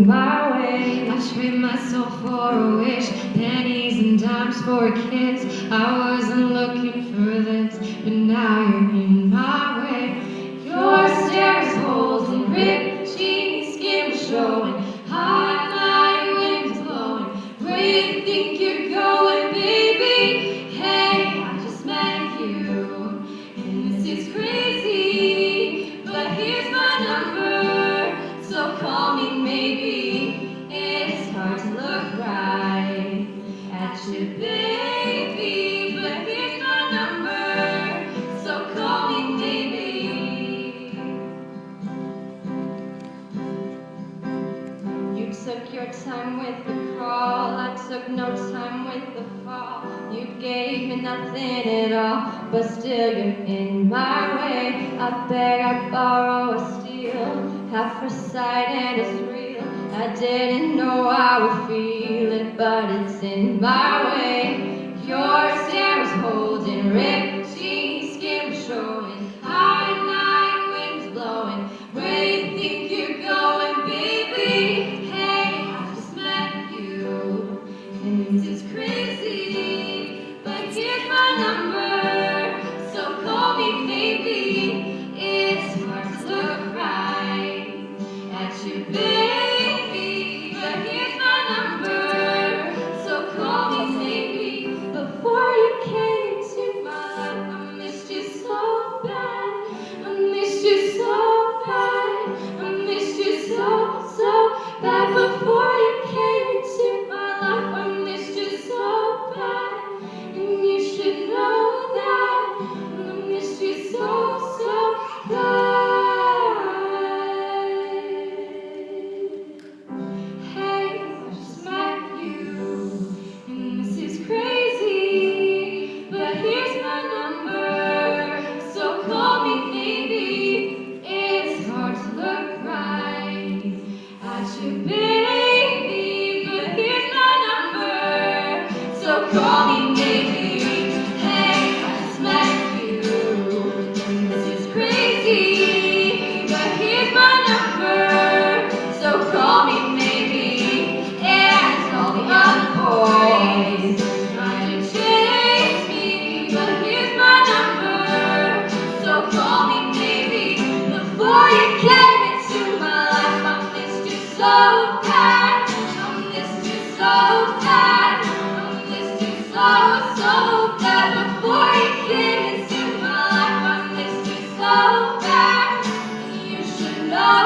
my way. I trade myself for a wish, pennies and dimes for a kiss. I wasn't looking for this, but now you're in my way. Your stares, holes and ripped jeans, skin showing, hot night winds blowing. Where you think you're going, baby? Hey, I just met you, and this is crazy, but here's my number, so call me maybe. It's hard to look right at you, baby, but here's my number, so call me maybe. You took your time with the crawl, I took no time with the fall. You gave me nothing at all, but still you're in my way. I beg, I borrow, I steal, half for sight and it's real. I didn't know I would feel it, but it's in my way. Your stare was holding, ripped jeans, skin was showing, high night winds blowing. Where you think you're going, baby? Hey, I just met you, and this is crazy, but here's my number, so call me maybe. It's hard to look right at you, baby, but here's my number, so call me maybe. Before you came into my life, I missed you so bad, I missed you so bad, I missed you so bad. Before you came into my life, I missed you so bad, and you should know that. I missed you so bad. Hey, I just met you, and this is crazy, but here's my number, so call me maybe. It's hard to look right at you, baby, but here's my number, so call me maybe. Hey, I just met you, and this is crazy, but here's my number, so call me maybe. And all the other boys trying to chase me, but here's my number, so call me maybe. Before you came into my life, I missed you so bad, I missed you so bad, I missed you so bad. Before you came into my life, I missed you so bad, and you should know